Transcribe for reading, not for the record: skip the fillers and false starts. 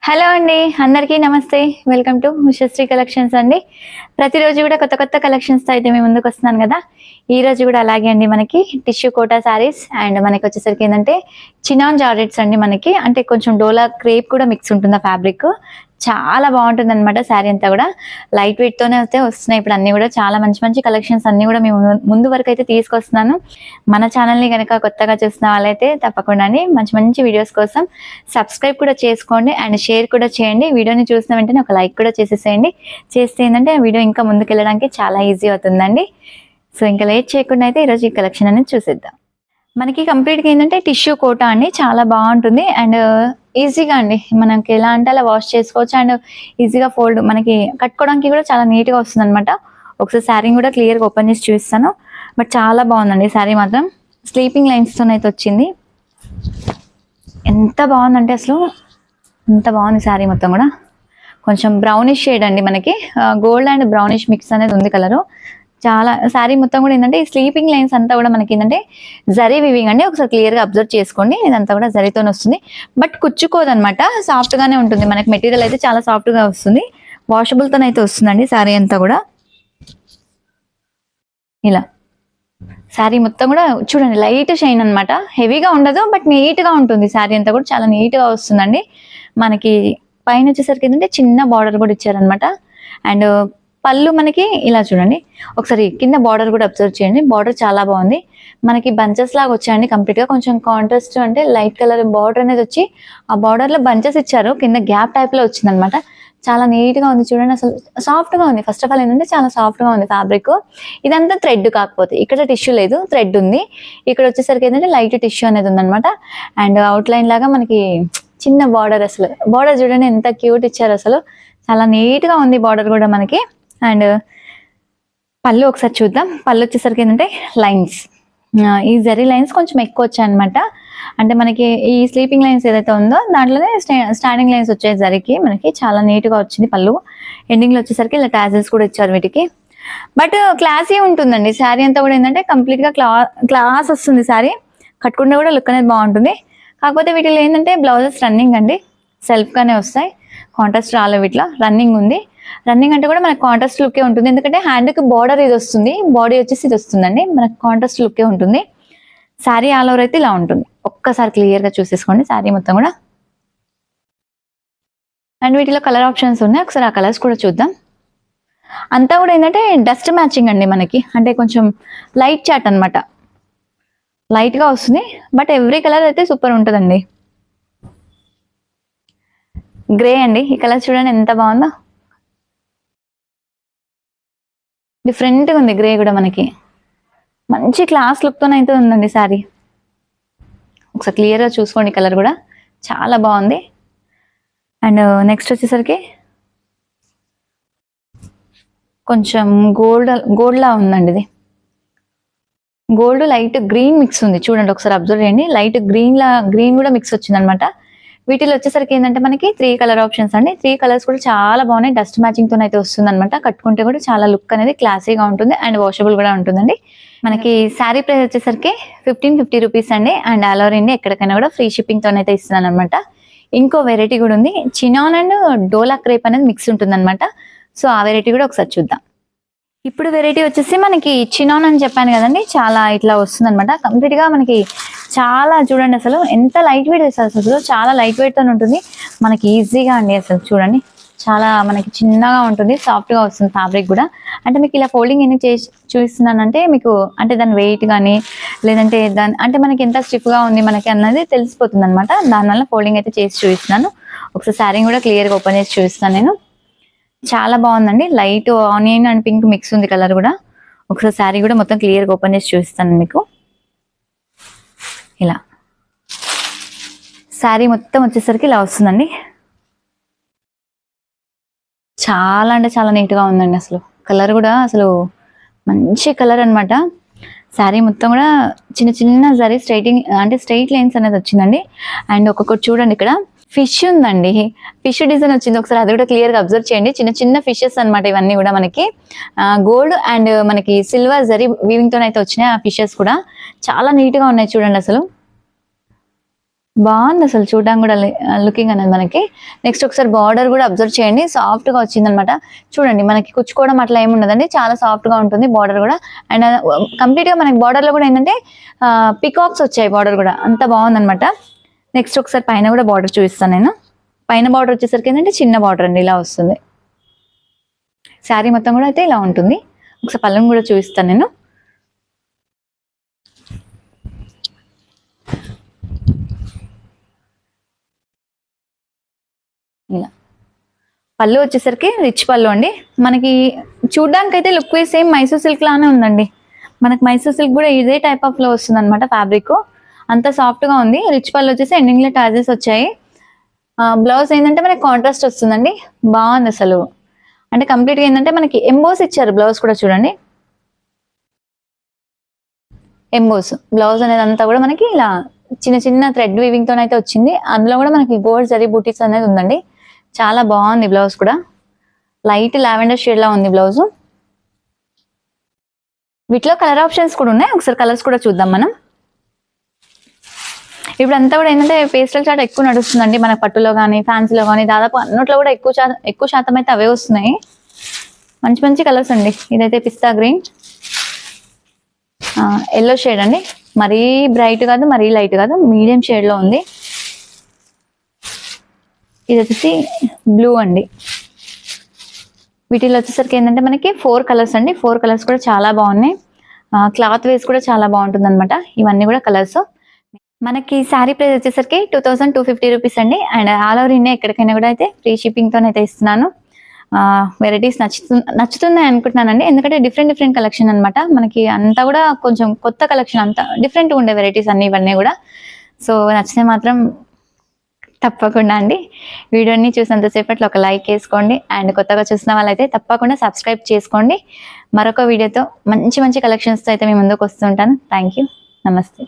Hello అండి, అందరికీ నమస్తే. వెల్కమ్ టు ఉషశ్రీ కలెక్షన్స్ అండి. ప్రతిరోజు కూడా కొత్త కొత్త కలెక్షన్స్తో అయితే మేము ముందుకు వస్తున్నాను కదా. ఈ రోజు కూడా అలాగే అండి, మనకి టిష్యూ కోటా శారీస్ అండ్ మనకి వచ్చేసరికి ఏంటంటే చినాన్ జార్జెట్స్ అండి. మనకి అంటే కొంచెం డోలా క్రేప్ కూడా మిక్స్ ఉంటుంది. ఆ ఫ్యాబ్రిక్ చాలా బాగుంటుంది అనమాట. శారీ అంతా కూడా లైట్ వెయిట్ తోనే అయితే వస్తున్నాయి. ఇప్పుడు అన్ని కూడా చాలా మంచి మంచి కలెక్షన్స్ అన్ని కూడా మేము ముందు వరకు అయితే తీసుకొస్తున్నాను. మన ఛానల్ని కనుక కొత్తగా చూసిన వాళ్ళైతే తప్పకుండా మంచి మంచి వీడియోస్ కోసం సబ్స్క్రైబ్ కూడా చేసుకోండి అండ్ షేర్ కూడా చేయండి. వీడియోని చూసిన వెంటనే ఒక లైక్ కూడా చేసేసేయండి. చేస్తే ఏంటంటే ఆ వీడియో ఇంకా ముందుకు వెళ్ళడానికి చాలా ఈజీ అవుతుందండి. సో ఇంకా లేట్ చేయకుండా అయితే ఈరోజు ఈ కలెక్షన్ అనేది చూసేద్దాం. మనకి కంప్లీట్గా ఏంటంటే టిష్యూ కోటా అండి, చాలా బాగుంటుంది అండ్ ఈజీగా అండి. మనకి ఎలా అంటే అలా వాష్ చేసుకోవచ్చు అండ్ ఈజీగా ఫోల్డ్ మనకి కట్టుకోవడానికి కూడా చాలా నీట్గా వస్తుంది అనమాట. ఒకసారి శారీ కూడా క్లియర్గా ఓపెన్ చేసి చూపిస్తాను. బట్ చాలా బాగుందండి శారీ మాత్రం. స్లీపింగ్ లైన్స్తో అయితే వచ్చింది. ఎంత బాగుందంటే అసలు ఎంత బాగుంది శారీ మొత్తం కూడా. కొంచెం బ్రౌనిష్ షేడ్ అండి, మనకి గోల్డ్ అండ్ బ్రౌనిష్ మిక్స్ అనేది ఉంది కలరు. చాలా శారీ మొత్తం కూడా ఏంటంటే ఈ స్లీపింగ్ లైన్స్ అంతా కూడా మనకి ఏంటంటే జరీ వివింగ్ అండి. ఒకసారి క్లియర్గా అబ్జర్వ్ చేసుకోండి. ఇదంతా కూడా జరీతోనే వస్తుంది. బట్ కుచ్చుకోదు అనమాట, సాఫ్ట్గానే ఉంటుంది. మనకి మెటీరియల్ అయితే చాలా సాఫ్ట్గా వస్తుంది. వాషబుల్తోనైతే వస్తుందండి శారీ అంతా కూడా. ఇలా శారీ మొత్తం కూడా చూడండి, లైట్ షైన్ అనమాట. హెవీగా ఉండదు బట్ నీట్గా ఉంటుంది. శారీ అంతా కూడా చాలా నీట్గా వస్తుందండి. మనకి పైన వచ్చేసరికి ఏంటంటే చిన్న బార్డర్ కూడా ఇచ్చారనమాట. అండ్ పళ్ళు మనకి ఇలా చూడండి, ఒకసారి కింద బార్డర్ కూడా అబ్జర్వ్ చేయండి. బార్డర్ చాలా బాగుంది. మనకి బంచెస్ లాగా వచ్చాయండి కంప్లీట్గా. కొంచెం కాంట్రాస్ట్ అంటే లైట్ కలర్ బార్డర్ అనేది వచ్చి ఆ బార్డర్లో బంచెస్ ఇచ్చారు. కింద గ్యాప్ టైప్లో వచ్చింది అనమాట. చాలా నీట్గా ఉంది చూడండి. అసలు సాఫ్ట్గా ఉంది. ఫస్ట్ ఆఫ్ ఆల్ ఏంటంటే చాలా సాఫ్ట్గా ఉంది ఫ్యాబ్రిక్. ఇదంతా థ్రెడ్, కాకపోతే ఇక్కడ టిష్యూ లేదు, థ్రెడ్ ఉంది. ఇక్కడ వచ్చేసరికి ఏంటంటే లైట్ టిష్యూ అనేది ఉందన్నమాట. అండ్ అవుట్ లైన్ లాగా మనకి చిన్న బార్డర్. అసలు బార్డర్ చూడండి ఎంత క్యూట్ ఇచ్చారు. అసలు చాలా నీట్గా ఉంది బార్డర్ కూడా మనకి. అండ్ పళ్ళు ఒకసారి చూద్దాం. పళ్ళు వచ్చేసరికి ఏంటంటే లైన్స్, ఈ జరీ లైన్స్ కొంచెం ఎక్కువ వచ్చాయి అనమాట. అంటే మనకి ఈ స్లీపింగ్ లైన్స్ ఏదైతే ఉందో దాంట్లోనే స్టాండింగ్ లైన్స్ వచ్చాయి జరీకి. మనకి చాలా నీట్గా వచ్చింది పళ్ళు. ఎండింగ్లో వచ్చేసరికి ఇలా టాజల్స్ కూడా ఇచ్చారు వీటికి. బట్ క్లాసీ ఉంటుందండి శారీ అంతా కూడా. ఏంటంటే కంప్లీట్గా క్లాస్ వస్తుంది శారీ. కట్టుకుంటే కూడా లుక్ అనేది బాగుంటుంది. కాకపోతే వీటిలో ఏంటంటే బ్లౌజెస్ రన్నింగ్ అండి, సెల్ఫ్గానే వస్తాయి. కాంట్రాస్ట్ రాలే, వీటిలో రన్నింగ్ ఉంది. రన్నింగ్ అంటే కూడా మనకు కాంట్రాస్ట్ లుక్కే ఉంటుంది. ఎందుకంటే హ్యాండ్కి బార్డర్ ఇది వస్తుంది, బాడీ వచ్చేసి ఇది వస్తుందండి. మనకు కాంట్రాస్ట్ లుక్కే ఉంటుంది. శారీ ఆల్ ఓవర్ అయితే ఇలా ఉంటుంది. ఒక్కసారి క్లియర్గా చూసేసుకోండి శారీ మొత్తం కూడా. అండ్ వీటిలో కలర్ ఆప్షన్స్ ఉన్నాయి, ఒకసారి ఆ కలర్స్ కూడా చూద్దాం. అంతా కూడా ఏంటంటే డస్ట్ మ్యాచింగ్ అండి మనకి. అంటే కొంచెం లైట్ చాట్ అనమాట, లైట్గా వస్తుంది. బట్ ఎవ్రీ కలర్ అయితే సూపర్ ఉంటుందండి. గ్రే అండి, ఈ కలర్ చూడండి ఎంత బాగుందో. డిఫరెంట్గా ఉంది గ్రే కూడా మనకి. మంచి క్లాస్ లుక్తోనైతే ఉందండి శారీ. ఒకసారి క్లియర్గా చూసుకోండి, కలర్ కూడా చాలా బాగుంది. అండ్ నెక్స్ట్ వచ్చేసరికి కొంచెం గోల్డ్లా ఉందండి. ఇది గోల్డ్ లైట్ గ్రీన్ మిక్స్ ఉంది చూడండి, ఒకసారి అబ్జర్వ్ చేయండి. లైట్ గ్రీన్ కూడా మిక్స్ వచ్చింది అనమాట. వీటిలో వచ్చేసరికి ఏంటంటే మనకి 3 కలర్ ఆప్షన్స్ అండి. 3 కలర్స్ కూడా చాలా బాగున్నాయి. డస్ట్ మ్యాచింగ్ తో అయితే వస్తుంది అనమాట. కట్టుకుంటే కూడా చాలా లుక్ అనేది క్లాసీగా ఉంటుంది అండ్ వాషబుల్ కూడా ఉంటుందండి. మనకి శారీ ప్రైస్ వచ్చేసరికి 1550 రూపీస్ అండి. అండ్ ఆల్ ఓవర్ ఇండియా ఎక్కడికైనా కూడా ఫ్రీ షిప్పింగ్ తో అయితే ఇస్తున్నాను అనమాట. ఇంకో వెరైటీ కూడా ఉంది, చినాన్ అండ్ డోలా క్రేప్ అనేది మిక్స్ ఉంటుంది అనమాట. సో ఆ వెరైటీ కూడా ఒకసారి చూద్దాం. ఇప్పుడు వెరైటీ వచ్చేసి మనకి చినాన్ అని చెప్పాను కదండి, చాలా ఇట్లా వస్తుంది అనమాట. కంప్లీట్ గా మనకి చాలా చూడండి, అసలు ఎంత లైట్ వెయిట్ అసలు చాలా లైట్ వెయిట్ తో ఉంటుంది. మనకి ఈజీగా అండి, అసలు చూడండి చాలా మనకి చిన్నగా ఉంటుంది, సాఫ్ట్ గా వస్తుంది ఫ్యాబ్రిక్ కూడా. అంటే మీకు ఇలా ఫోల్డింగ్ ఎందుకు చేసి చూపిస్తున్నానంటే మీకు అంటే దాని వెయిట్ కానీ లేదంటే అంటే మనకి ఎంత స్టిఫ్ గా ఉంది మనకి అన్నది తెలిసిపోతుంది అనమాట. దానివల్ల ఫోల్డింగ్ అయితే చేసి చూపిస్తున్నాను. ఒకసారి శారీ కూడా క్లియర్ గా ఓపెన్ చేసి చూపిస్తాను నేను. చాలా బాగుందండి. Light onion and pink mix ఉంది కలర్ కూడా. ఒకసారి శారీ కూడా మొత్తం క్లియర్గా ఓపెన్ చేసి చూపిస్తాను మీకు. ఇలా శారీ మొత్తం వచ్చేసరికి ఇలా వస్తుందండి. చాలా అంటే చాలా నీట్గా ఉందండి. అసలు కలర్ కూడా అసలు మంచి కలర్ అనమాట. శారీ మొత్తం కూడా చిన్న చిన్న జరీ స్ట్రైట్ లైన్స్ అనేది వచ్చిందండి. అండ్ ఒక్కొక్కటి చూడండి, ఇక్కడ ఫిష్ ఉందండి, ఫిష్ డిజైన్ వచ్చింది. ఒకసారి అది కూడా క్లియర్గా అబ్జర్వ్ చేయండి. చిన్న చిన్న ఫిషెస్ అనమాట ఇవన్నీ కూడా. మనకి గోల్డ్ అండ్ మనకి సిల్వర్ జరీ వీవింగ్ తో అయితే వచ్చినాయి. ఆ ఫిషెస్ కూడా చాలా నీట్గా ఉన్నాయి చూడండి. అసలు బాగుంది అసలు చూడడానికి కూడా లుకింగ్ అనేది మనకి. నెక్స్ట్ ఒకసారి బార్డర్ కూడా అబ్జర్వ్ చేయండి, సాఫ్ట్ గా వచ్చింది అనమాట. చూడండి మనకి కుచ్చుకోవడం అట్లా ఏమి ఉండదండి, చాలా సాఫ్ట్ గా ఉంటుంది బార్డర్ కూడా. అండ్ కంప్లీట్ గా మనకి బార్డర్ లో కూడా ఏంటంటే పికాక్స్ వచ్చాయి, బార్డర్ కూడా అంత బాగుంది అనమాట. నెక్స్ట్ ఒకసారి పైన కూడా బార్డర్ చూపిస్తాను నేను. పైన బార్డర్ వచ్చేసరికి ఏంటంటే చిన్న బార్డర్ అండి, ఇలా వస్తుంది. శారీ మొత్తం కూడా అయితే ఇలా ఉంటుంది. ఒకసారి పళ్ళును కూడా చూపిస్తాను నేను. ఇలా పళ్ళు వచ్చేసరికి రిచ్ పళ్ళు అండి. మనకి చూడడానికి అయితే look wise same Mysore silk లానే ఉందండి. మనకి మైసూర్ సిల్క్ కూడా ఇదే టైప్ ఆఫ్ లో వస్తుంది అనమాట. ఫ్యాబ్రిక్ అంత సాఫ్ట్ గా ఉంది. రిచ్ పళ్ళు వచ్చేసి ఎండింగ్ లో టాజెస్ వచ్చాయి. బ్లౌజ్ ఏంటంటే మనకి కాంట్రాస్ట్ వస్తుందండి, బాగుంది అసలు. అంటే కంప్లీట్ గా ఏంటంటే మనకి ఎంబోస్ ఇచ్చారు బ్లౌజ్ కూడా. చూడండి ఎంబోస్ బ్లౌజ్ అనేది అంతా కూడా మనకి ఇలా చిన్న చిన్న థ్రెడ్ వీవింగ్ తోనైతే వచ్చింది. అందులో కూడా మనకి గోల్డ్ జరీ బూటీస్ అనేది ఉందండి. చాలా బాగుంది బ్లౌజ్ కూడా. లైట్ లావెండర్ షేడ్ లా ఉంది బ్లౌజ్. వీటిలో కలర్ ఆప్షన్స్ కూడా ఉన్నాయి, ఒకసారి కలర్స్ కూడా చూద్దాం మనం. ఇప్పుడు అంతా కూడా ఏంటంటే పేస్టల్ చాట్ ఎక్కువ నడుస్తుందండి మనకి, పట్టులో కానీ ఫ్యాన్సీలో కానీ దాదాపు అన్నిట్లో కూడా ఎక్కువ శాతం అయితే అవే వస్తున్నాయి. మంచి మంచి కలర్స్ అండి. ఇదైతే పిస్తా గ్రీన్, ఎల్లో షేడ్ అండి, మరీ బ్రైట్ కాదు మరీ లైట్ కాదు, మీడియం షేడ్ లో ఉంది. ఇది వచ్చేసి బ్లూ అండి. వీటిలో వచ్చేసరికి ఏంటంటే మనకి 4 కలర్స్ అండి. 4 కలర్స్ కూడా చాలా బాగున్నాయి. క్లాత్ వేస్ కూడా చాలా బాగుంటుంది అనమాట. ఇవన్నీ కూడా కలర్స్. మనకి శారీ ప్రైస్ వచ్చేసరికి 2250 రూపీస్ అండి. అండ్ ఆల్ ఓవర్ ఇండియా ఎక్కడికైనా కూడా అయితే ఫ్రీ షిప్పింగ్ తోనైతే ఇస్తున్నాను. వెరైటీస్ నచ్చుతున్నాయి అనుకుంటున్నానండి, ఎందుకంటే డిఫరెంట్ కలెక్షన్ అనమాట. మనకి అంతా కూడా కొంచెం కొత్త కలెక్షన్, అంతా డిఫరెంట్ ఉండే వెరైటీస్ అన్ని ఇవన్నీ కూడా. సో నచ్చితే మాత్రం తప్పకుండా అండి వీడియోని చూసినంతసేపట్లో ఒక లైక్ వేసుకోండి. అండ్ కొత్తగా చూసిన వాళ్ళైతే తప్పకుండా సబ్స్క్రైబ్ చేసుకోండి. మరొక వీడియోతో మంచి కలెక్షన్స్తో అయితే మీ ముందుకు వస్తుంటాను. థ్యాంక్ యూ, నమస్తే.